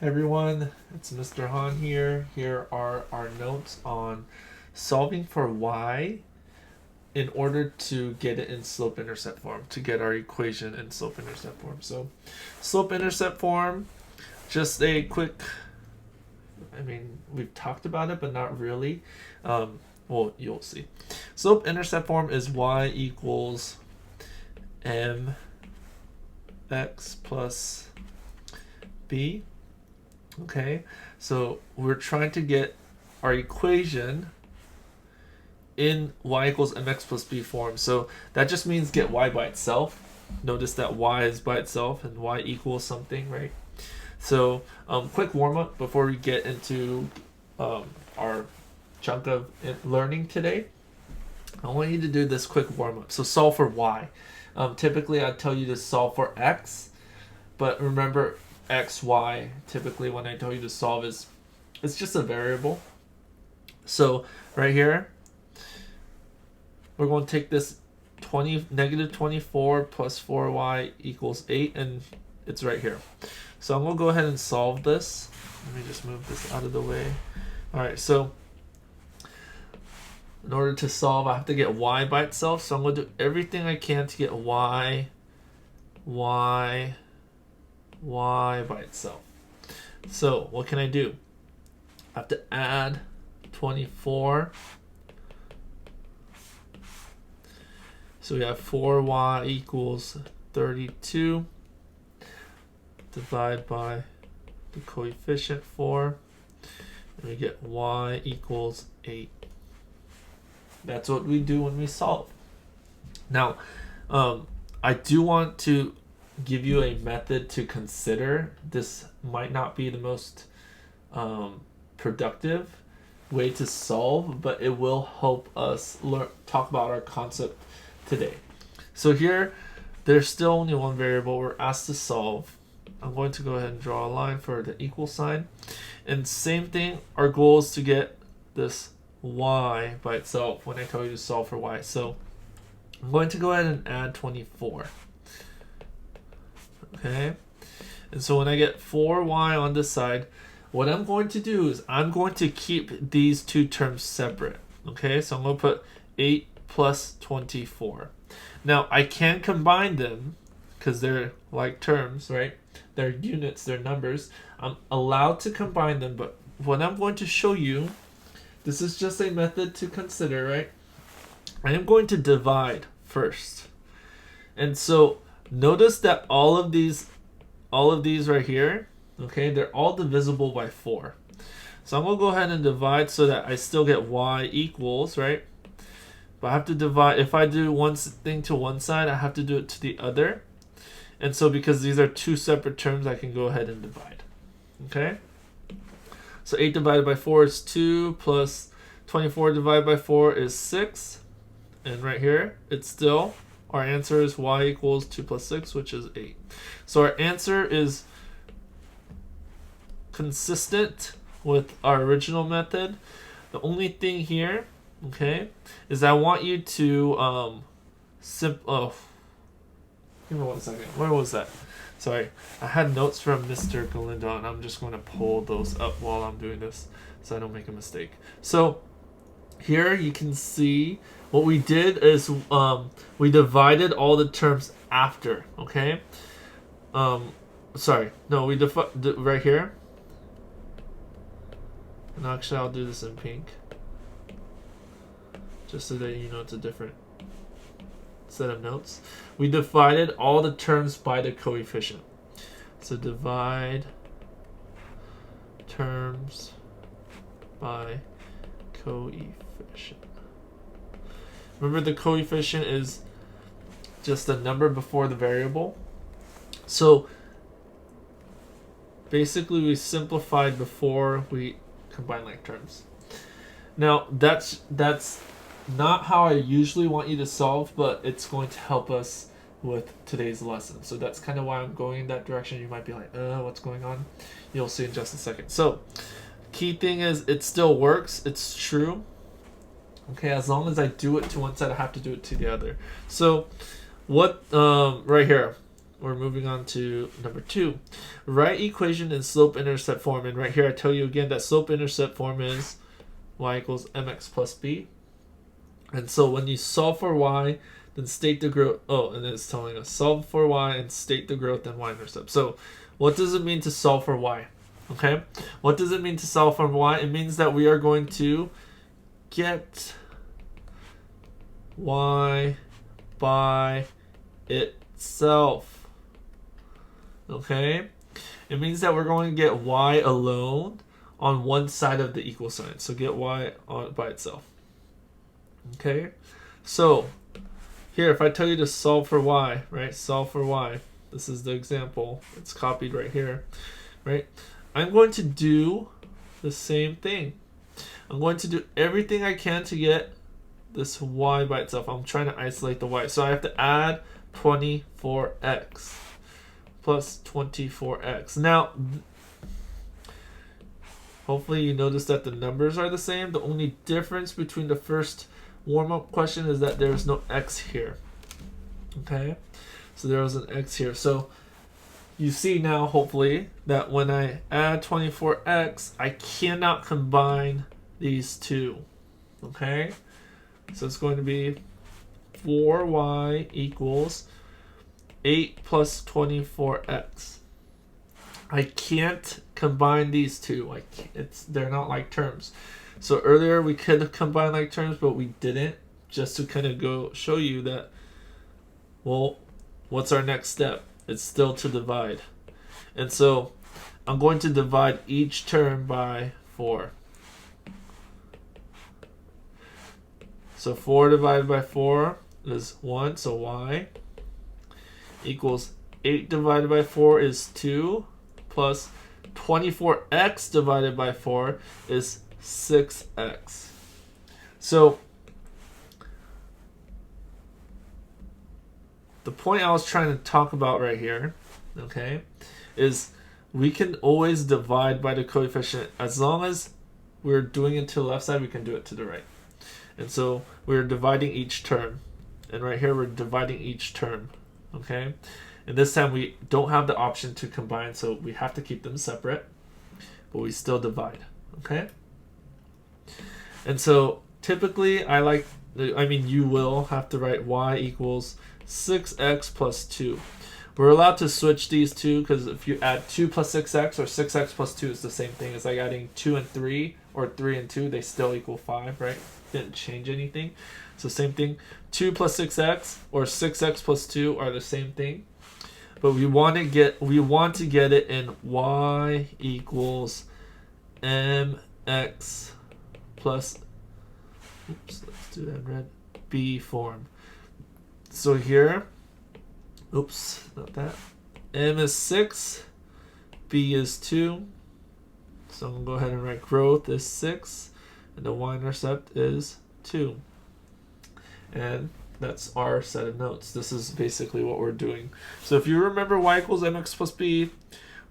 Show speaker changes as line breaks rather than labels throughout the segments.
Everyone, it's Mr. Han here. Here are our notes on solving for y in order to get it in slope-intercept form, to get our equation in slope-intercept form. So slope-intercept form, just a quick, we've talked about it, but not really. Well, you'll see. Slope-intercept form is y equals mx plus b. Okay, so we're trying to get our equation in y equals mx plus b form. So that just means get y by itself. Notice that y is by itself and y equals something, right? So quick warm-up before we get into our chunk of learning today. I want you to do this quick warm-up. So solve for y. Typically I'd tell you to solve for x, but remember x, y, typically when I tell you to solve it's just a variable. So right here, we're going to take this negative 24 plus 4y equals 8, and it's right here. So I'm going to go ahead and solve this. Let me just move this out of the way. Alright, so in order to solve, I have to get y by itself. So I'm going to do everything I can to get y by itself. So what can I do? I have to add 24. So we have 4y equals 32. Divide by the coefficient 4. And we get y equals 8. That's what we do when we solve. Now, I do want to give you a method to consider. This might not be the most productive way to solve, but it will help us talk about our concept today. So here, there's still only one variable we're asked to solve. I'm going to go ahead and draw a line for the equal sign. And same thing, our goal is to get this y by itself when I tell you to solve for y. So I'm going to go ahead and add 24. Okay, and so when I get 4y on this side, what I'm going to do is I'm going to keep these two terms separate. Okay, so I'm going to put 8 plus 24. Now I can combine them because they're like terms, right? They're units, they're numbers. I'm allowed to combine them, but what I'm going to show you, this is just a method to consider, right? I am going to divide first. And so notice that all of these right here, okay, they're all divisible by 4. So I'm going to go ahead and divide so that I still get y equals, right? But I have to divide. If I do one thing to one side, I have to do it to the other. And so because these are two separate terms, I can go ahead and divide. Okay? So 8 divided by 4 is 2, plus 24 divided by 4 is 6. And right here, it's still, our answer is y equals 2 plus 6, which is 8. So our answer is consistent with our original method. The only thing here, okay, is I want you to give me 1 second. Where was that? Sorry, I had notes from Mr. Galindo, and I'm just going to pull those up while I'm doing this so I don't make a mistake. So here you can see what we did is we divided all the terms after, okay? Sorry, no, we right here. And actually, I'll do this in pink, just so that you know it's a different set of notes. We divided all the terms by the coefficient. So divide terms by coefficient. Remember, the coefficient is just a number before the variable. So basically we simplified before we combine like terms. Now that's not how I usually want you to solve, but it's going to help us with today's lesson. So that's kind of why I'm going in that direction. You might be like, what's going on? You'll see in just a second. So key thing is it still works. It's true. Okay, as long as I do it to one side, I have to do it to the other. So what right here, we're moving on to number 2. Write equation in slope-intercept form. And right here I tell you again that slope-intercept form is y equals mx plus b. And so when you solve for y, then state the growth. Oh, and it's telling us solve for y and state the growth and y-intercept. So what does it mean to solve for y? Okay, what does it mean to solve for y? It means that we are going to get y by itself. Okay, it means that we're going to get y alone on one side of the equal sign. So get y by itself. Okay, so here if I tell you to solve for y, right, solve for y, this is the example, it's copied right here, right, I'm going to do the same thing. I'm going to do everything I can to get this y by itself. I'm trying to isolate the y, so I have to add 24x plus 24x. Now hopefully you notice that the numbers are the same. The only difference between the first warm-up question is that there's no x here. Okay, so there was an x here. So you see now, hopefully, that when I add 24x, I cannot combine these two. Okay, so it's going to be 4y equals 8 plus 24x. I can't combine these two. They're not like terms. So earlier we could have combined like terms, but we didn't, just to kind of show you that, well, what's our next step? It's still to divide. And so I'm going to divide each term by 4. So 4 divided by 4 is 1, so y equals 8 divided by 4 is 2, plus 24x divided by 4 is 6x. So the point I was trying to talk about right here, okay, is we can always divide by the coefficient. As long as we're doing it to the left side, we can do it to the right. And so we're dividing each term. And right here we're dividing each term, okay? And this time we don't have the option to combine, so we have to keep them separate, but we still divide, okay? And so typically you will have to write y equals 6x plus 2. We're allowed to switch these two, because if you add 2 plus 6x or 6x plus 2 is the same thing. It's like adding 2 and 3 or 3 and 2. They still equal 5, right? Didn't change anything. So same thing. 2 plus 6x or 6x plus 2 are the same thing. But we want to get it in y equals mx plus, let's do that in red, b form. So here, not that. M is 6, b is 2. So I'm going to go ahead and write growth is 6, and the y-intercept is 2. And that's our set of notes. This is basically what we're doing. So if you remember y equals mx plus b,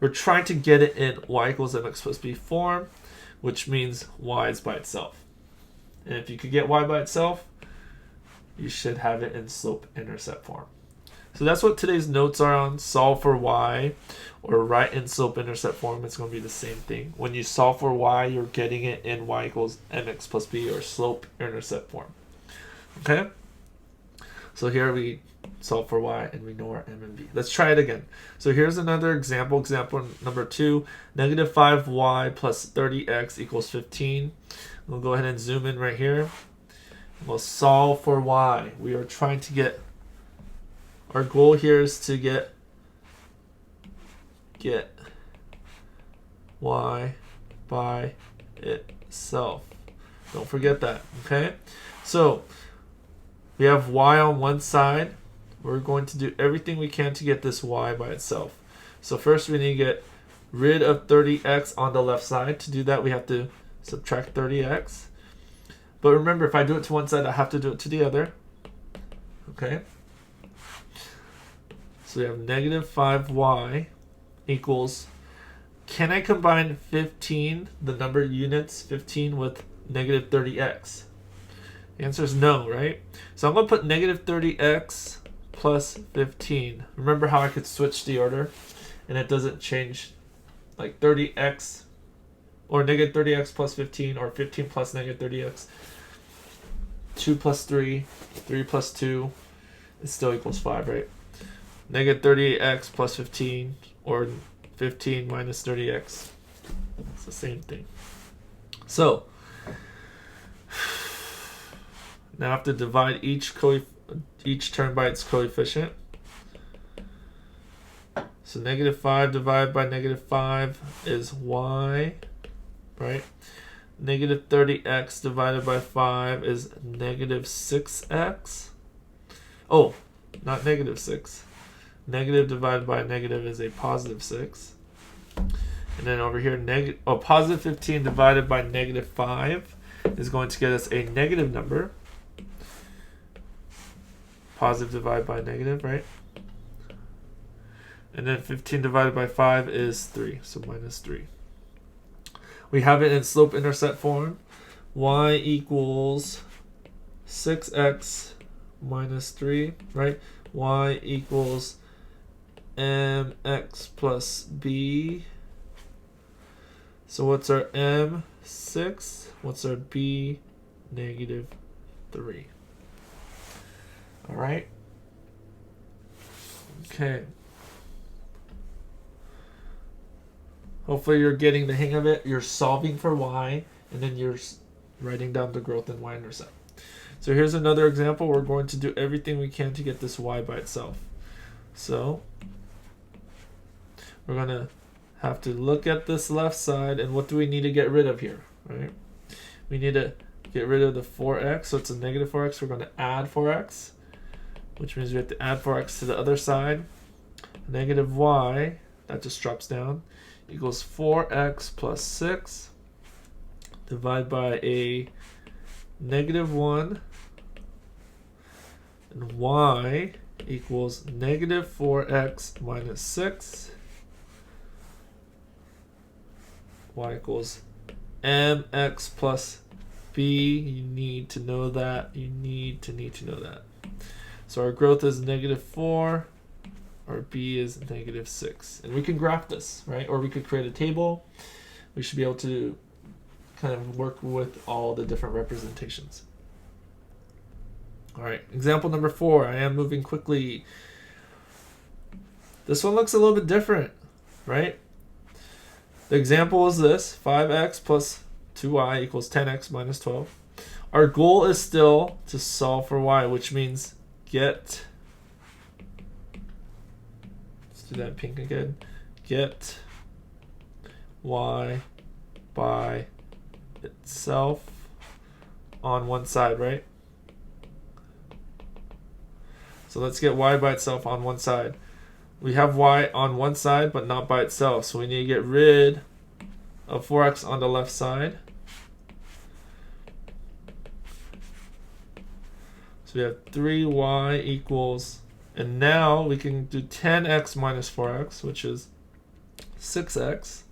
we're trying to get it in y equals mx plus b form, which means y is by itself. And if you could get y by itself, you should have it in slope-intercept form. So that's what today's notes are on. Solve for y, or write in slope-intercept form. It's going to be the same thing. When you solve for y, you're getting it in y equals mx plus b, or slope-intercept form. Okay? So here we solve for y, and we know our m and b. Let's try it again. So here's another example. Example number 2. Negative 5y plus 30x equals 15. We'll go ahead and zoom in right here. We'll solve for y. We are trying to get, our goal here is to get y by itself. Don't forget that, okay? So we have y on one side. We're going to do everything we can to get this y by itself. So first we need to get rid of 30x on the left side. To do that, we have to subtract 30x. But remember, if I do it to one side, I have to do it to the other. Okay? So we have negative 5y equals, can I combine 15, the number units, 15, with negative 30x? The answer is no, right? So I'm going to put negative 30x plus 15. Remember how I could switch the order and it doesn't change, like 30x or negative 30x plus 15 or 15 plus negative 30x. 2 plus 3, 3 plus 2 is still equals 5, right? Negative 30x plus 15 or 15 minus 30x. It's the same thing. So now I have to divide each term by its coefficient. So negative 5 divided by negative 5 is y, right? Negative 30x divided by 5 is negative 6x. Oh, not negative 6. Negative divided by negative is a positive 6. And then over here, positive 15 divided by negative 5 is going to get us a negative number. Positive divided by negative, right? And then 15 divided by 5 is 3, so minus 3. We have it in slope-intercept form. Y equals 6x minus 3, right? Y equals mx plus b. So what's our m? 6. What's our b? Negative 3. All right. Okay. Hopefully you're getting the hang of it. You're solving for y, and then you're writing down the growth in y-intercept. So here's another example. We're going to do everything we can to get this y by itself. So we're going to have to look at this left side, and what do we need to get rid of here, right? We need to get rid of the 4x, so it's a negative 4x. We're going to add 4x, which means we have to add 4x to the other side. Negative y, that just drops down, equals 4x plus 6 divided by a negative 1, and y equals negative 4x minus 6. Y equals mx plus b. You need to know that. You need to know that. So our growth is negative 4. Our b is negative 6. And we can graph this, right? Or we could create a table. We should be able to kind of work with all the different representations. All right, example number 4. I am moving quickly. This one looks a little bit different, right? The example is this: 5x plus 2y equals 10x minus 12. Our goal is still to solve for y, which means get, let's do that pink again, get y by itself on one side, right? So let's get y by itself on one side. We have y on one side, but not by itself. So we need to get rid of 4x on the left side. So we have 3y equals, and now we can do 10x minus 4x, which is 6x.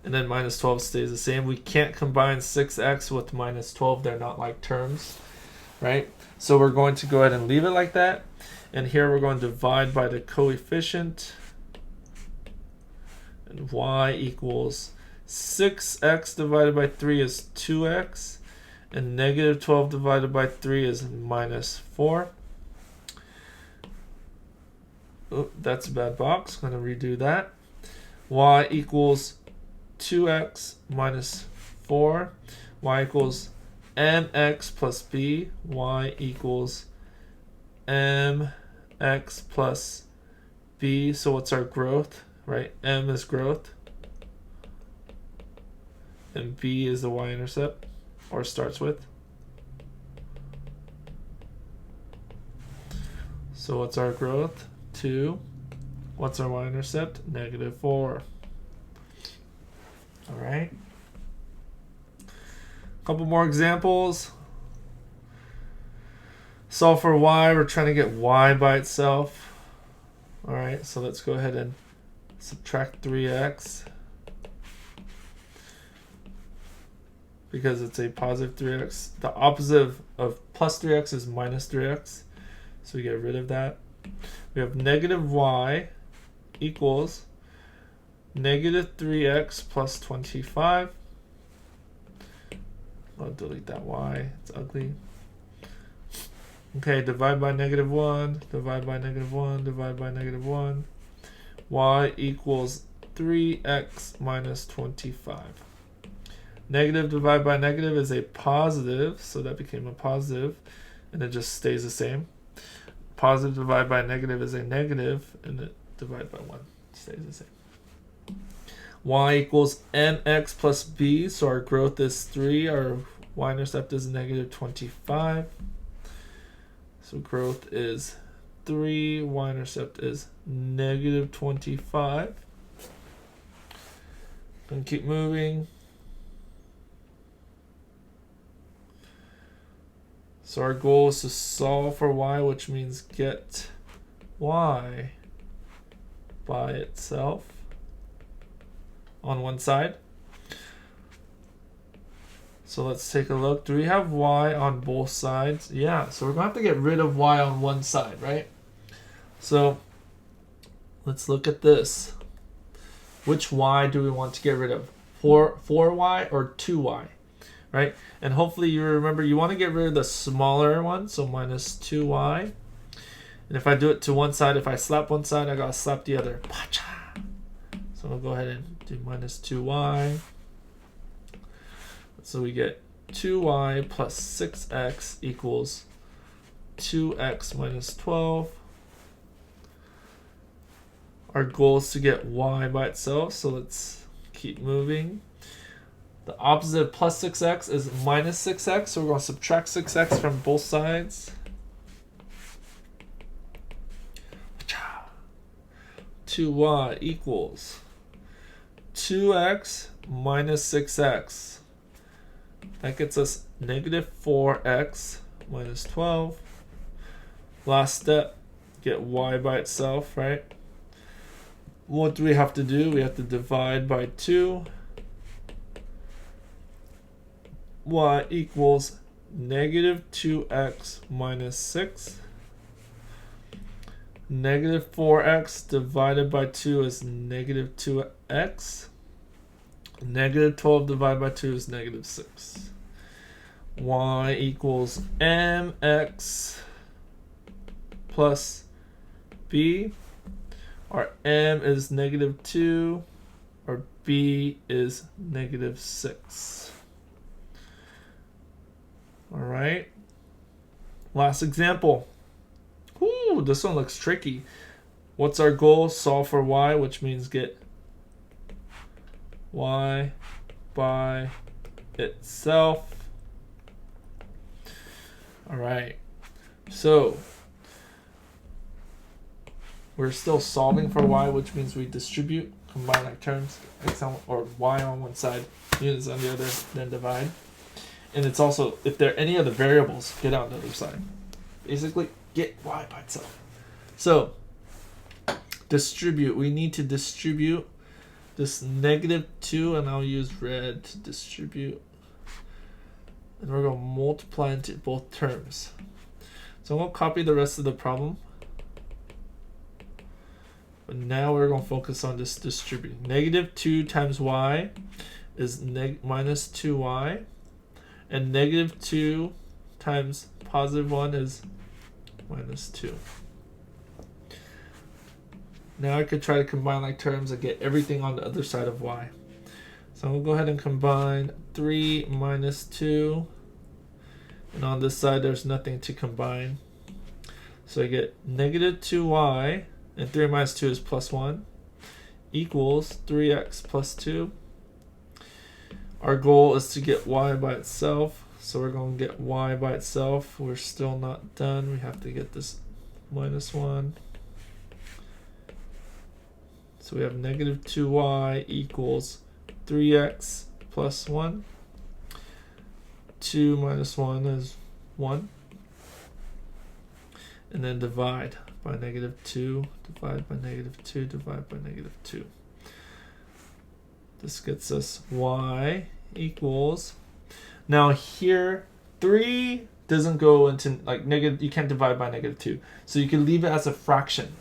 And then minus 12 stays the same. We can't combine 6x with minus 12. They're not like terms, right? So we're going to go ahead and leave it like that. And here we're going to divide by the coefficient. And y equals 6x divided by 3 is 2x. And negative 12 divided by 3 is minus 4. Oh, that's a bad box. I'm going to redo that. Y equals 2x minus 4. Y equals mx plus b. Y equals mx plus b. So what's our growth, right? M is growth, and b is the y-intercept, or starts with. So what's our growth? 2. What's our y-intercept? Negative 4. All right. A couple more examples. Solve for y. We're trying to get y by itself. All right, so let's go ahead and subtract 3x because it's a positive 3x. The opposite of plus 3x is minus 3x, so we get rid of that. We have negative y equals negative 3x plus 25. I'll delete that y, it's ugly. Okay, divide by negative 1, divide by negative 1, divide by negative 1. Y equals 3x minus 25. Negative divided by negative is a positive, so that became a positive, and it just stays the same. Positive divided by negative is a negative, and it divided by 1 stays the same. Y equals mx plus b, so our growth is 3, our y-intercept is negative 25. So growth is 3, y-intercept is negative 25. And keep moving. So our goal is to solve for y, which means get y by itself on one side. So let's take a look. Do we have y on both sides? Yeah, so we're going to have to get rid of y on one side, right? So let's look at this. Which y do we want to get rid of? 4y or 2y, right? And hopefully you remember you want to get rid of the smaller one, so minus 2y. And if I do it to one side, if I slap one side, I got to slap the other. So we'll go ahead and do minus 2y. So we get 2y plus 6x equals 2x minus 12. Our goal is to get y by itself, so let's keep moving. The opposite of plus 6x is minus 6x, so we're going to subtract 6x from both sides. 2y equals 2x minus 6x. That gets us negative 4x minus 12. Last step, get y by itself, right? What do we have to do? We have to divide by 2. Y equals negative 2x minus 6. Negative 4x divided by 2 is negative 2x. Negative 12 divided by 2 is negative 6. Y equals mx plus b. Our m is negative 2. Our b is negative 6. All right. Last example. Ooh, this one looks tricky. What's our goal? Solve for y, which means get y by itself. All right. So we're still solving for y, which means we distribute, combine like terms, x on, or y on one side, units on the other, then divide. And it's also, if there are any other variables, get out on the other side. Basically, get y by itself. So, distribute. We need to distribute this negative 2, and I'll use red to distribute. And we're going to multiply into both terms. So I'm going to copy the rest of the problem. But now we're going to focus on this distributing. Negative 2 times y is minus 2y. And negative 2 times positive 1 is minus 2. Now I could try to combine like terms and get everything on the other side of y. So we'll go ahead and combine 3 minus 2. And on this side, there's nothing to combine. So I get negative 2y, and 3 minus 2 is plus 1, equals 3x plus 2. Our goal is to get y by itself. So we're going to get y by itself. We're still not done. We have to get this minus 1. So we have negative 2y equals 3x plus 1. 2 minus 1 is 1. And then divide by negative 2, divide by negative 2, divide by negative 2. This gets us y equals, now here 3 doesn't go into like negative. You can't divide by -2, so you can leave it as a fraction.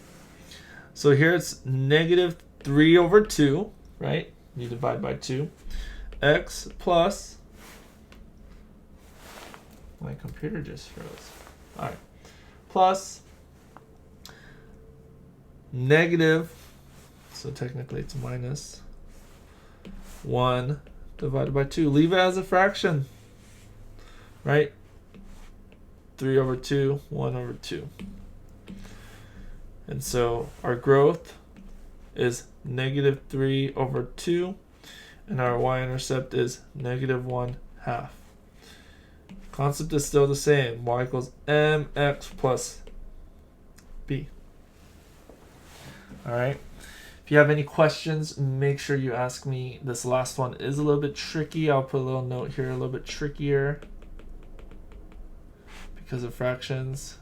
So here it's -3/2, right? You divide by 2. X plus, my computer just froze. All right, plus negative, so technically it's minus 1 divided by 2. Leave it as a fraction, right? 3/2, 1/2. And so our growth is -3/2, and our y-intercept is -1/2. Concept is still the same. Y equals mx plus b. All right. If you have any questions, make sure you ask me. This last one is a little bit tricky. I'll put a little note here, a little bit trickier because of fractions.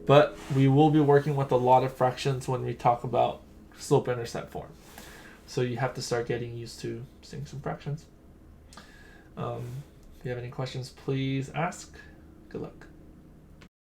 But we will be working with a lot of fractions when we talk about slope-intercept form. So you have to start getting used to seeing some fractions. If you have any questions, please ask. Good luck.